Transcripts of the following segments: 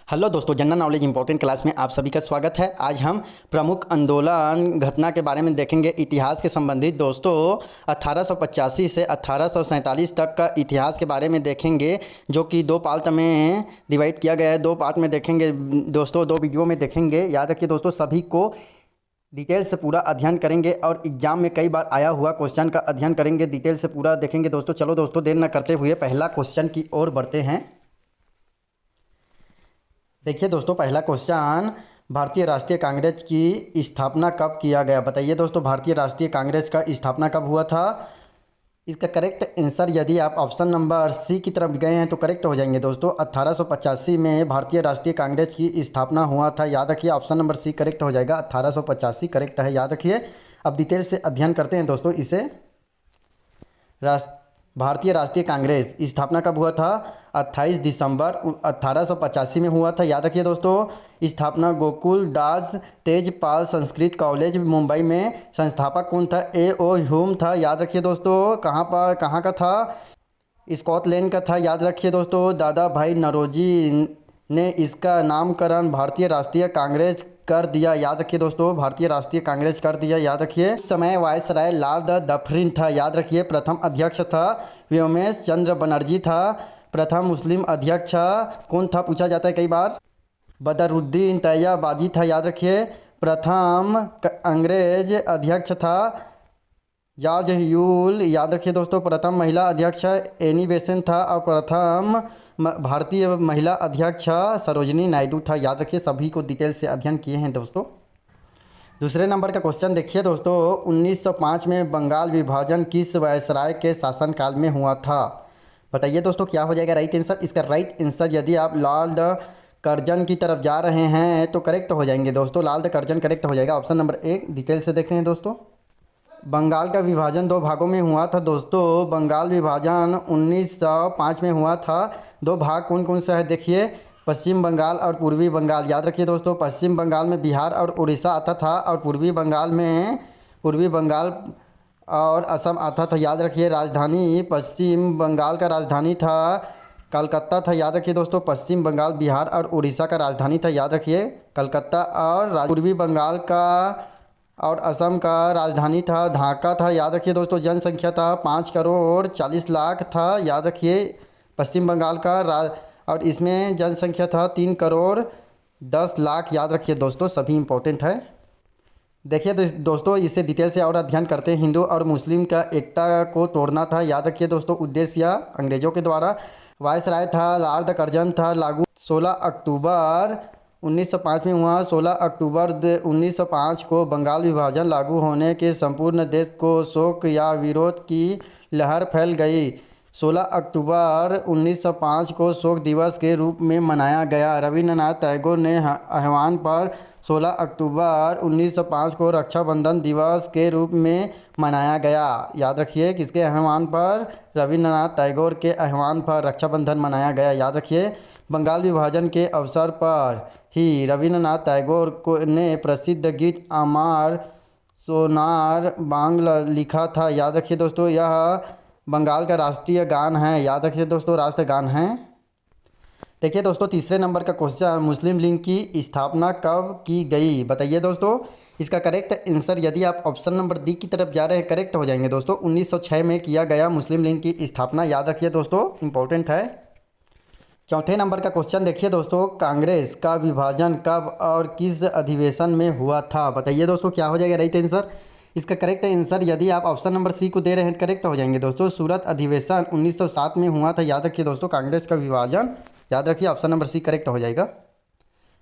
Hello दोस्तों, general knowledge important class में आप सभी का स्वागत है। आज हम प्रमुख आंदोलन घटना के बारे में देखेंगे। इतिहास के संबंधित दोस्तों 1885 से 1847 तक का इतिहास के बारे में देखेंगे, जो कि दो पार्ट में डिवाइड किया गया है। दो पार्ट में देखेंगे दोस्तों, दो वीडियो में देखेंगे। याद रखिए दोस्तों, सभी को डिटेल से पूरा अध्ययन करेंगे और एग्जाम में कई बार आया हुआ क्वेश्चन का अध्ययन करेंगे। डिटेल से पूरा देखेंगे दोस्तों। चलो दोस्तों, देर न करते हुए पहला क्वेश्चन की ओर बढ़ते हैं। देखिए दोस्तों, पहला क्वेश्चन, भारतीय राष्ट्रीय कांग्रेस की स्थापना कब किया गया? बताइए दोस्तों, भारतीय राष्ट्रीय कांग्रेस का स्थापना कब हुआ था? इसका करेक्ट आंसर, यदि आप ऑप्शन नंबर सी की तरफ गए हैं तो करेक्ट हो जाएंगे दोस्तों। 1885 में भारतीय राष्ट्रीय कांग्रेस की स्थापना हुआ था। याद रखिए, ऑप्शन नंबर सी करेक्ट हो जाएगा। 1885 करेक्ट है, याद रखिए। अब डिटेल से अध्ययन करते हैं दोस्तों इसे। भारतीय राष्ट्रीय कांग्रेस स्थापना कब हुआ था? 28 दिसंबर 1885 में हुआ था। याद रखिए दोस्तों। स्थापना गोकुल दास तेजपाल संस्कृत कॉलेज मुंबई में। संस्थापक कौन था? A.O. ह्यूम था। याद रखिए दोस्तों। कहाँ का था? स्कॉटलैंड का था। याद रखिए दोस्तों। दादा भाई नौरोजी ने इसका नामकरण भारतीय राष्ट्रीय कांग्रेस कर दिया। याद रखिए दोस्तों, भारतीय राष्ट्रीय कांग्रेस कर दिया। याद रखिए। उस समय वायसराय लॉर्ड दफरिन था। याद रखिए। प्रथम अध्यक्ष था व्योमेश चंद्र बनर्जी था। प्रथम मुस्लिम अध्यक्ष कौन था, पूछा जाता है कई बार। बदरुद्दीन तैयबाजी था। याद रखिए। प्रथम अंग्रेज अध्यक्ष था जॉर्ज ह्यूल। याद रखिए दोस्तों। प्रथम महिला अध्यक्ष एनी बेसेंट था और प्रथम भारतीय महिला अध्यक्ष सरोजिनी नायडू था। याद रखिए। सभी को डिटेल से अध्ययन किए हैं दोस्तों। दूसरे नंबर का क्वेश्चन देखिए दोस्तों, 1905 में बंगाल विभाजन किस वायसराय के शासनकाल में हुआ था? बताइए दोस्तों, क्या हो जाएगा राइट आंसर? इसका राइट आंसर, यदि आप लॉर्ड कर्जन की तरफ जा रहे हैं तो करेक्ट हो जाएंगे दोस्तों। लॉर्ड कर्जन करेक्ट हो जाएगा। ऑप्शन नंबर 1 डिटेल से देखते हैं दोस्तों। बंगाल का विभाजन दो भागों में हुआ था दोस्तों। बंगाल विभाजन 1905 में हुआ था। दो भाग कौन कौन सा है देखिए, पश्चिम बंगाल और पूर्वी बंगाल। याद रखिए दोस्तों, पश्चिम बंगाल में बिहार और उड़ीसा आता था और पूर्वी बंगाल और असम आता था। याद रखिए। राजधानी पश्चिम बंगाल का राजधानी था कलकत्ता था। याद रखिए दोस्तों। पश्चिम बंगाल, बिहार और उड़ीसा का राजधानी था। याद रखिए कलकत्ता। और पूर्वी बंगाल का और असम का राजधानी था ढाका था। याद रखिए दोस्तों। जनसंख्या था 5 करोड़ 40 लाख था। याद रखिए पश्चिम बंगाल का और इसमें जनसंख्या था 3 करोड़ 10 लाख। याद रखिए दोस्तों, सभी इंपॉर्टेंट है। देखिए दोस्तों, इससे डिटेल से और अध्ययन करते हैं। हिंदू और मुस्लिम का एकता को तोड़ना था। याद रखिए दोस्तों। उद्देश्य अंग्रेजों के द्वारा। वायसराय था लॉर्ड कर्जन था। लागू 16 अक्टूबर 1905 में हुआ। 16 अक्टूबर 1905 को बंगाल विभाजन लागू होने के संपूर्ण देश को शोक या विरोध की लहर फैल गई। 16 अक्टूबर 1905 को शोक दिवस के रूप में मनाया गया। रविन्द्रनाथ टैगोर ने आह्वान पर 16 अक्टूबर 1905 को रक्षाबंधन दिवस के रूप में मनाया गया। याद रखिए, किसके आह्वान पर? रविन्द्रनाथ टैगोर के आह्वान पर रक्षाबंधन मनाया गया। याद रखिए। बंगाल विभाजन के अवसर पर ही रविन्द्रनाथ टैगोर को ने प्रसिद्ध गीत अमार सोनार बांग्ला लिखा था। याद रखिए दोस्तों, यह बंगाल का राष्ट्रीय गान है। याद रखिए दोस्तों, राष्ट्रीय गान है। देखिए दोस्तों, तीसरे नंबर का क्वेश्चन, मुस्लिम लीग की स्थापना कब की गई? बताइए दोस्तों। इसका करेक्ट आंसर, यदि आप ऑप्शन नंबर डी की तरफ जा रहे हैं, करेक्ट हो जाएंगे दोस्तों। 1906 में किया गया मुस्लिम लीग की स्थापना। याद रखिए दोस्तों, इंपॉर्टेंट है। चौथे नंबर का क्वेश्चन देखिए दोस्तों, कांग्रेस का विभाजन कब और किस अधिवेशन में हुआ था? बताइए दोस्तों, क्या हो जाएगा राइट आंसर? इसका करेक्ट आंसर, यदि आप ऑप्शन नंबर सी को दे रहे हैं, करेक्ट हो जाएंगे दोस्तों। सूरत अधिवेशन 1907 में हुआ था। याद रखिए दोस्तों, कांग्रेस का विभाजन। याद रखिए, ऑप्शन नंबर सी करेक्ट हो जाएगा।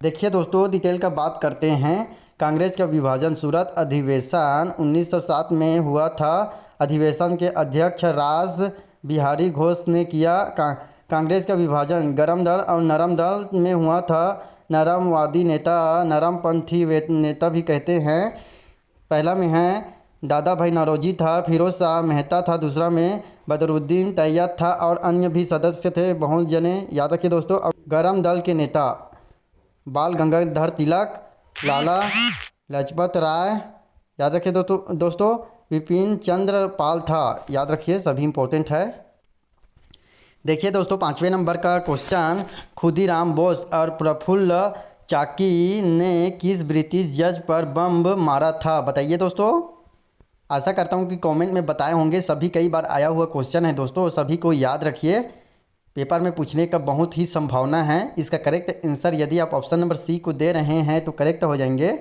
देखिए दोस्तों, डिटेल का बात करते हैं। कांग्रेस का विभाजन सूरत अधिवेशन 1907 में हुआ था। अधिवेशन के अध्यक्ष रास बिहारी घोष ने किया। कांग्रेस का विभाजन गर्म दल और नरम दल में हुआ था। नरमवादी नेता, नरमपंथी नेता भी कहते हैं। पहला में है दादा भाई नौरोजी था। फिरोज शाह मेहता था। दूसरा में बदरुद्दीन तैयब था और अन्य भी सदस्य थे, बहुत जने। याद रखिए दोस्तों। गर्म दल के नेता बाल गंगाधर तिलक, लाला लाजपत राय। याद रखिए दोस्तों। विपिन चंद्र पाल था। याद रखिए, सभी इंपॉर्टेंट है। देखिए दोस्तों 5वें नंबर का क्वेश्चन, खुदीराम बोस और प्रफुल्ल चाकी ने किस ब्रिटिश जज पर बम मारा था? बताइए दोस्तों। आशा करता हूँ कि कमेंट में बताए होंगे, सभी कई बार आया हुआ क्वेश्चन है दोस्तों, सभी को याद रखिए, पेपर में पूछने का बहुत ही संभावना है। इसका करेक्ट आंसर यदि आप ऑप्शन नंबर सी को दे रहे हैं तो करेक्ट हो जाएंगे,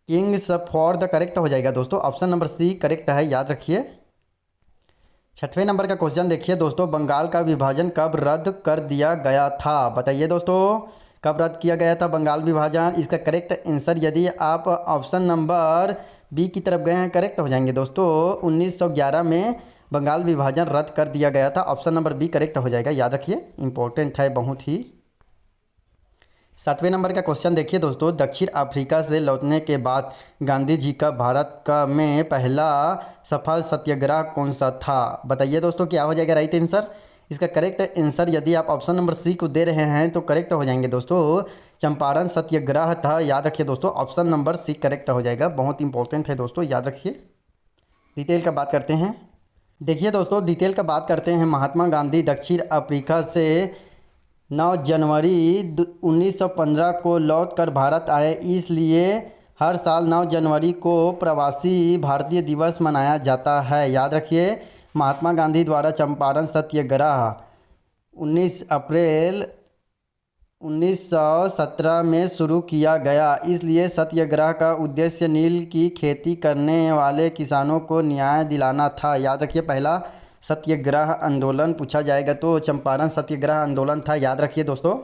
किंग्स फॉर द करेक्ट हो जाएगा दोस्तों, ऑप्शन नंबर सी करेक्ट है, याद रखिए। 6वें नंबर का क्वेश्चन देखिए दोस्तों, बंगाल का विभाजन कब रद्द कर दिया गया था? बताइए दोस्तों, कब रद्द किया गया था बंगाल विभाजन? इसका करेक्ट आंसर यदि आप ऑप्शन नंबर बी की तरफ गए हैं करेक्ट हो जाएंगे दोस्तों, 1911 में बंगाल विभाजन रद्द कर दिया गया था, ऑप्शन नंबर बी करेक्ट हो जाएगा, याद रखिए, इंपॉर्टेंट है बहुत ही। 7वें नंबर का क्वेश्चन देखिए दोस्तों, दक्षिण अफ्रीका से लौटने के बाद गांधी जी का भारत का में पहला सफल सत्याग्रह कौन सा था? बताइए दोस्तों, क्या हो जाएगा राइट आंसर? इसका करेक्ट आंसर यदि आप ऑप्शन नंबर सी को दे रहे हैं तो करेक्ट हो जाएंगे दोस्तों, चंपारण सत्याग्रह था, याद रखिए दोस्तों, ऑप्शन नंबर सी करेक्ट हो जाएगा, बहुत इंपॉर्टेंट है दोस्तों, याद रखिए। डिटेल का बात करते हैं, देखिए दोस्तों डिटेल का बात करते हैं। महात्मा गांधी दक्षिण अफ्रीका से 9 जनवरी 1915 को लौटकर भारत आए, इसलिए हर साल 9 जनवरी को प्रवासी भारतीय दिवस मनाया जाता है, याद रखिए। महात्मा गांधी द्वारा चंपारण सत्याग्रह 19 अप्रैल 1917 में शुरू किया गया, इसलिए सत्याग्रह का उद्देश्य नील की खेती करने वाले किसानों को न्याय दिलाना था, याद रखिए। पहला सत्याग्रह आंदोलन पूछा जाएगा तो चंपारण सत्याग्रह आंदोलन था, याद रखिए दोस्तों।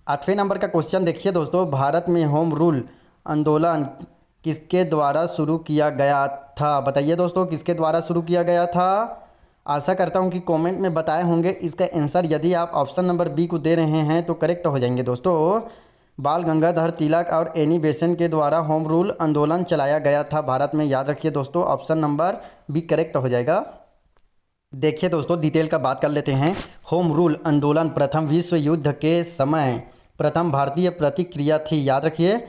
8वें नंबर का क्वेश्चन देखिए दोस्तों, भारत में होम रूल आंदोलन किसके द्वारा शुरू किया गया था? बताइए दोस्तों, किसके द्वारा शुरू किया गया था? आशा करता हूं कि कमेंट में बताए होंगे, इसका आंसर यदि आप ऑप्शन नंबर बी को दे रहे हैं तो करेक्ट हो जाएंगे दोस्तों, बाल गंगाधर तिलक और एनी बेसेंट के द्वारा होम रूल आंदोलन चलाया गया था भारत में, याद रखिए दोस्तों, ऑप्शन नंबर बी करेक्ट हो जाएगा। देखिए दोस्तों डिटेल का बात कर लेते हैं। होम रूल आंदोलन प्रथम विश्व युद्ध के समय प्रथम भारतीय प्रतिक्रिया थी, याद रखिए,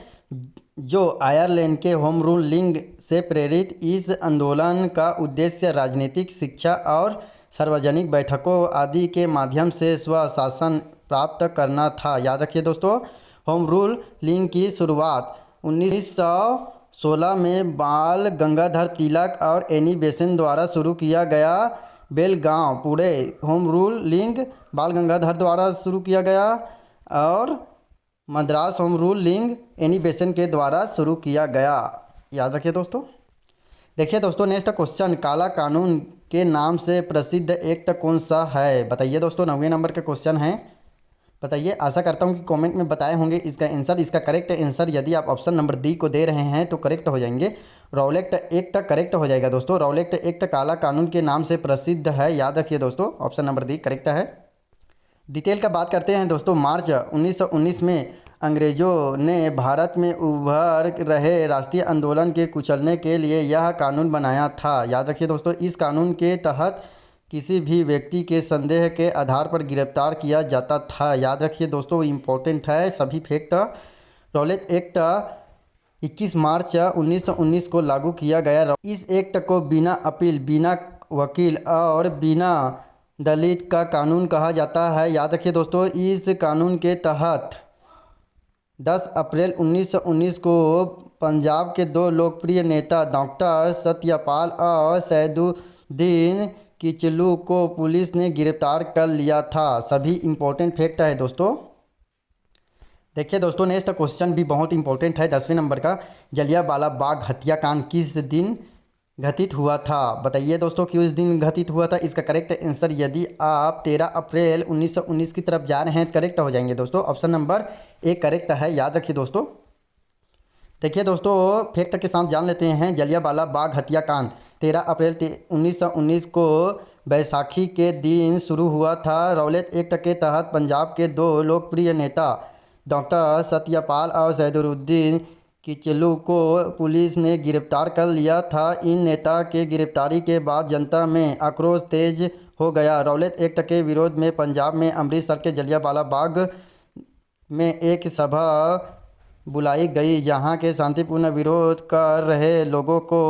जो आयरलैंड के होम रूल लीग से प्रेरित। इस आंदोलन का उद्देश्य राजनीतिक, शिक्षा और सार्वजनिक बैठकों आदि के माध्यम से स्वशासन प्राप्त करना था, याद रखिए दोस्तों। होम रूल लीग की शुरुआत 1916 में बाल गंगाधर तिलक और एनी बेसेंट द्वारा शुरू किया गया। Belgaum Pune home rule league बाल गंगाधर द्वारा शुरू किया गया और Madras home rule league Annie Besant के द्वारा शुरू किया गया, याद रखिए दोस्तों। देखिए दोस्तों नेक्स्ट क्वेश्चन, काला कानून के नाम से प्रसिद्ध एक्ट कौन सा है? बताइए दोस्तों, 9वें नंबर का क्वेश्चन है, बताइए। आशा करता हूँ कि कमेंट में बताए होंगे इसका आंसर। इसका करेक्ट आंसर यदि आप ऑप्शन नंबर डी को दे रहे हैं तो करेक्ट हो जाएंगे, रॉलेट एक्ट करेक्ट हो जाएगा दोस्तों। रॉलेट एक्ट काला कानून के नाम से प्रसिद्ध है, याद रखिए दोस्तों, ऑप्शन नंबर डी करेक्ट है। डिटेल का बात करते हैं दोस्तों, मार्च 1919 में अंग्रेज़ों ने भारत में उभर रहे राष्ट्रीय आंदोलन के कुचलने के लिए यह कानून बनाया था, याद रखिए दोस्तों। इस कानून के तहत किसी भी व्यक्ति के संदेह के आधार पर गिरफ्तार किया जाता था, याद रखिए दोस्तों, इम्पोर्टेंट है सभी फैक्ट। रॉलेट एक्ट 21 मार्च 1919 को लागू किया गया। इस एक्ट को बिना अपील, बिना वकील और बिना दलित का कानून कहा जाता है, याद रखिए दोस्तों। इस कानून के तहत 10 अप्रैल 1919 को पंजाब के 2 लोकप्रिय नेता डॉक्टर सत्यपाल और सैदुद्दीन किचलू को पुलिस ने गिरफ्तार कर लिया था, सभी इंपॉर्टेंट फैक्ट है दोस्तों। देखिए दोस्तों नेक्स्ट क्वेश्चन भी बहुत इंपॉर्टेंट है, 10वें नंबर का, जलियांवाला बाग हत्याकांड किस दिन घटित हुआ था? बताइए दोस्तों कि उस दिन घटित हुआ था। इसका करेक्ट आंसर यदि आप 13 अप्रैल 1919 की तरफ जा रहे हैं करेक्ट हो जाएंगे दोस्तों, ऑप्शन नंबर ए करेक्ट है, याद रखिए दोस्तों। देखिए दोस्तों फैक्ट के साथ जान लेते हैं, जलियांवाला बाग हत्याकांड 13 अप्रैल 1919 को बैसाखी के दिन शुरू हुआ था। रॉलेट एक्ट के तहत पंजाब के 2 लोकप्रिय नेता डॉक्टर सत्यपाल और सैदुद्दीन किचलू को पुलिस ने गिरफ्तार कर लिया था। इन नेता के गिरफ्तारी के बाद जनता में आक्रोश तेज हो गया। रॉलेट एक्ट के विरोध में पंजाब में अमृतसर के जलियांवाला बाग में एक सभा बुलाई गई, जहां के शांतिपूर्ण विरोध कर रहे लोगों को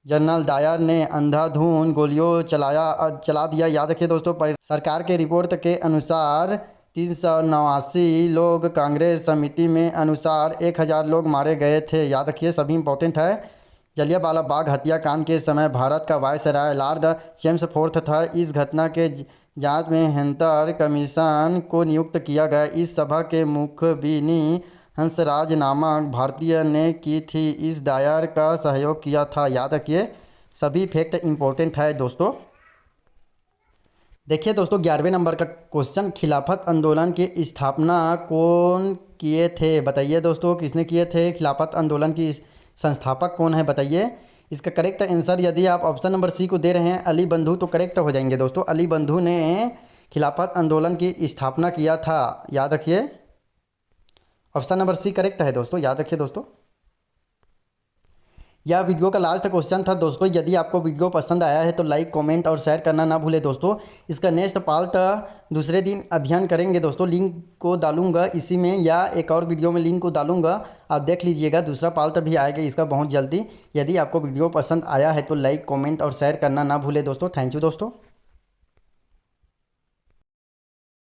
जनरल डायर ने अंधाधुंध गोलियों चला दिया। याद रखिए दोस्तों, सरकार के रिपोर्ट के अनुसार 389 लोग, कांग्रेस समिति में अनुसार 1000 लोग मारे गए थे। याद रखिए, सभी इंपॉर्टेंट है। जलियांवाला बाग हत्याकांड के समय भारत का वायसराय लॉर्ड चेम्सफोर्ड था। इस घटना के जांच में हंटर कमीशन को नियुक्त किया गया। इस सभा के मुखबिनी हंसराज नामक भारतीय ने की थी। इस डायर का सहयोग किया था। याद रखिए, सभी फैक्ट इंपॉर्टेंट है दोस्तों। देखिए दोस्तों, 11वें नंबर का क्वेश्चन, खिलाफत आंदोलन की स्थापना कौन किए थे? बताइए दोस्तों, किसने किए थे? खिलाफत आंदोलन की संस्थापक कौन है? बताइए। इसका करेक्ट आंसर, यदि आप ऑप्शन नंबर सी को दे रहे हैं, अली बंधु, तो करेक्ट हो जाएंगे दोस्तों। अली बंधु ने खिलाफत आंदोलन की स्थापना किया था। याद रखिए, ऑप्शन नंबर सी करेक्ट है दोस्तों। याद रखिए दोस्तों। यह वीडियो का लास्ट क्वेश्चन था दोस्तों। यदि आपको वीडियो पसंद आया है तो लाइक, कमेंट और शेयर करना ना भूले दोस्तों। इसका नेक्स्ट पार्ट दूसरे दिन अध्ययन करेंगे दोस्तों। लिंक को डालूंगा इसी में, या एक और वीडियो में लिंक को डालूंगा, आप देख लीजिएगा। दूसरा पार्ट भी आएगा इसका बहुत जल्दी। यदि आपको वीडियो पसंद आया है तो लाइक, कमेंट और शेयर करना ना भूले दोस्तों। थैंक यू दोस्तों।